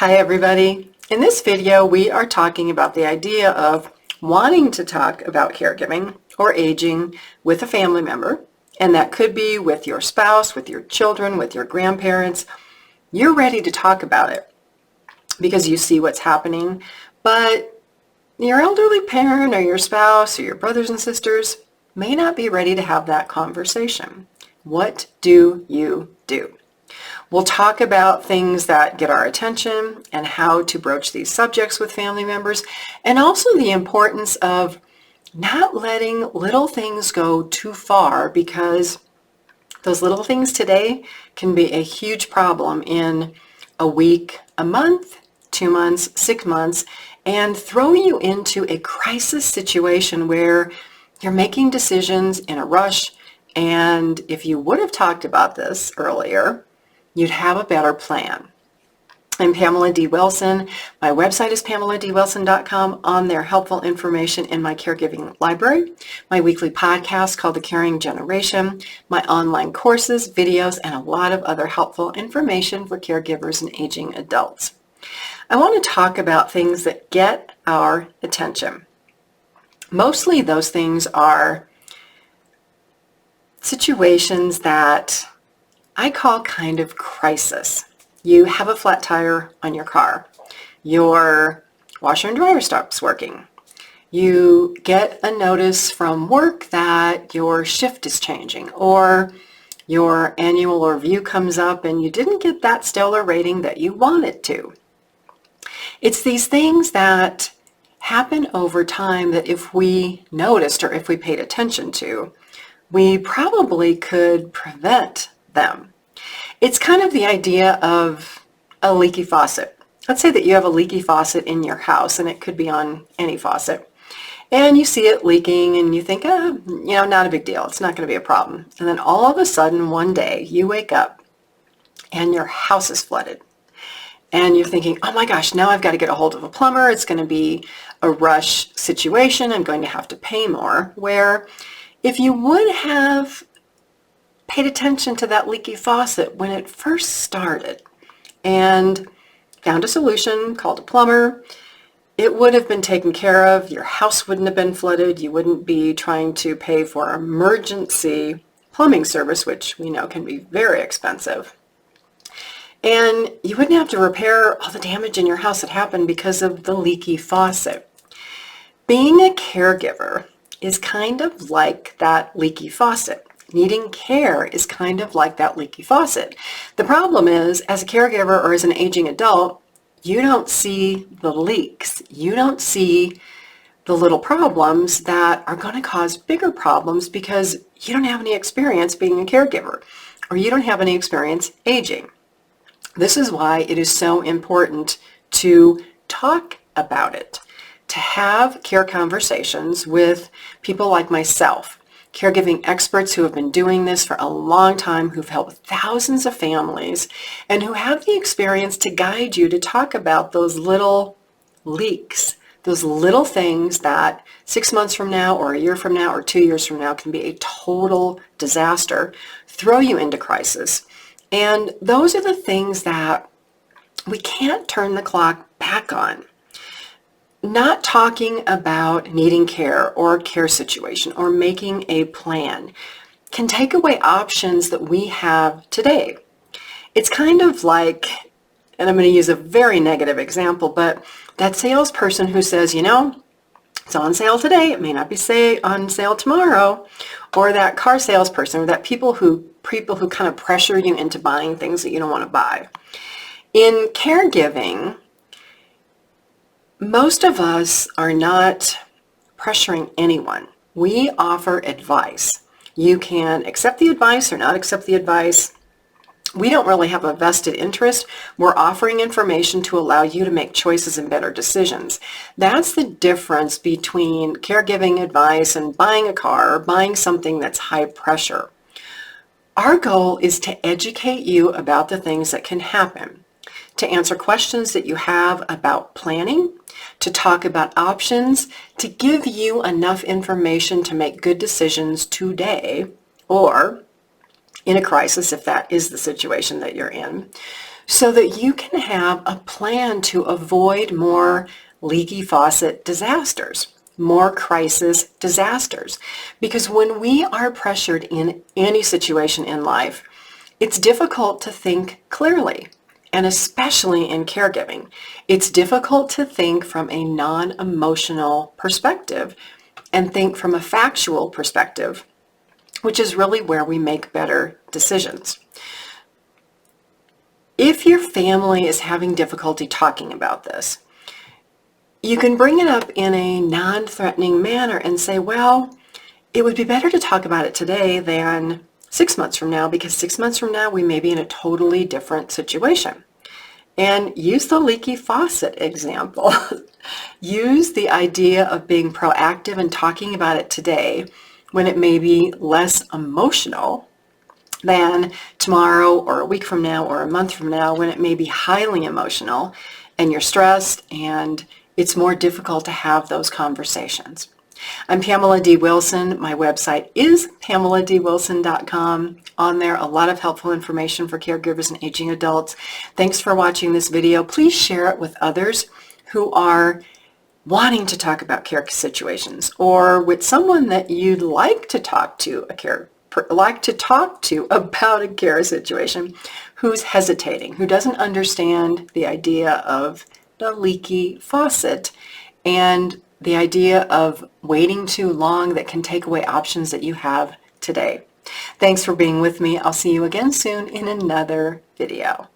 Hi everybody. In this video we are talking about the idea of wanting to talk about caregiving or aging with a family member, and that could be with your spouse, with your children, with your grandparents. You're ready to talk about it because you see what's happening, but your elderly parent or your spouse or your brothers and sisters may not be ready to have that conversation. What do you do? We'll talk about things that get our attention and how to broach these subjects with family members, and also the importance of not letting little things go too far, because those little things today can be a huge problem in a week, a month, 2 months, 6 months, and throw you into a crisis situation where you're making decisions in a rush. And if you would have talked about this earlier, you'd have a better plan. I'm Pamela D Wilson. My website is PamelaDWilson.com. On there, helpful information in my caregiving library, my weekly podcast called The Caring Generation, my online courses, videos, and a lot of other helpful information for caregivers and aging adults. I want to talk about things that get our attention. Mostly those things are situations that I call kind of crisis. You have a flat tire on your car. Your washer and dryer stops working. You get a notice from work that your shift is changing, or your annual review comes up and you didn't get that stellar rating that you wanted to. It's these things that happen over time that if we noticed or if we paid attention to, we probably could prevent them. It's kind of the idea of a leaky faucet. Let's say that you have a leaky faucet in your house, and it could be on any faucet, and you see it leaking and you think, not a big deal. It's not going to be a problem. And then all of a sudden one day you wake up and your house is flooded. And you're thinking, oh my gosh, now I've got to get a hold of a plumber. It's going to be a rush situation. I'm going to have to pay more. Where if you would have paid attention to that leaky faucet when it first started and found a solution, called a plumber, it would have been taken care of. Your house wouldn't have been flooded. You wouldn't be trying to pay for emergency plumbing service, which we know can be very expensive. And you wouldn't have to repair all the damage in your house that happened because of the leaky faucet. Being a caregiver is kind of like that leaky faucet. Needing care is kind of like that leaky faucet. The problem is, as a caregiver or as an aging adult, you don't see the leaks. You don't see the little problems that are going to cause bigger problems because you don't have any experience being a caregiver, or you don't have any experience aging. This is why it is so important to talk about it, to have care conversations with people like myself, caregiving experts who have been doing this for a long time, who've helped thousands of families, and who have the experience to guide you to talk about those little leaks, those little things that 6 months from now or a year from now or 2 years from now can be a total disaster, throw you into crisis. And those are the things that we can't turn the clock back on. Not talking about needing care or a care situation or making a plan can take away options that we have today. It's kind of like, and I'm going to use a very negative example, but that salesperson who says, it's on sale today, it may not be on sale tomorrow, or that car salesperson, or that people who kind of pressure you into buying things that you don't want to buy. In caregiving, most of us are not pressuring anyone. We offer advice. You can accept the advice or not accept the advice. We don't really have a vested interest. We're offering information to allow you to make choices and better decisions. That's the difference between caregiving advice and buying a car or buying something that's high pressure. Our goal is to educate you about the things that can happen, to answer questions that you have about planning, to talk about options, to give you enough information to make good decisions today or in a crisis, if that is the situation that you're in, so that you can have a plan to avoid more leaky faucet disasters, more crisis disasters. Because when we are pressured in any situation in life, it's difficult to think clearly. And especially in caregiving, it's difficult to think from a non-emotional perspective and think from a factual perspective, which is really where we make better decisions. If your family is having difficulty talking about this, you can bring it up in a non-threatening manner and say, well, it would be better to talk about it today than 6 months from now, because 6 months from now we may be in a totally different situation. And use the leaky faucet example. Use the idea of being proactive and talking about it today when it may be less emotional than tomorrow or a week from now or a month from now when it may be highly emotional and you're stressed and it's more difficult to have those conversations. I'm Pamela D. Wilson. My website is PamelaDWilson.com. On there, a lot of helpful information for caregivers and aging adults. Thanks for watching this video. Please share it with others who are wanting to talk about care situations, or with someone that you'd like to talk to about a care situation who's hesitating, who doesn't understand the idea of the leaky faucet and the idea of waiting too long that can take away options that you have today. Thanks for being with me. I'll see you again soon in another video.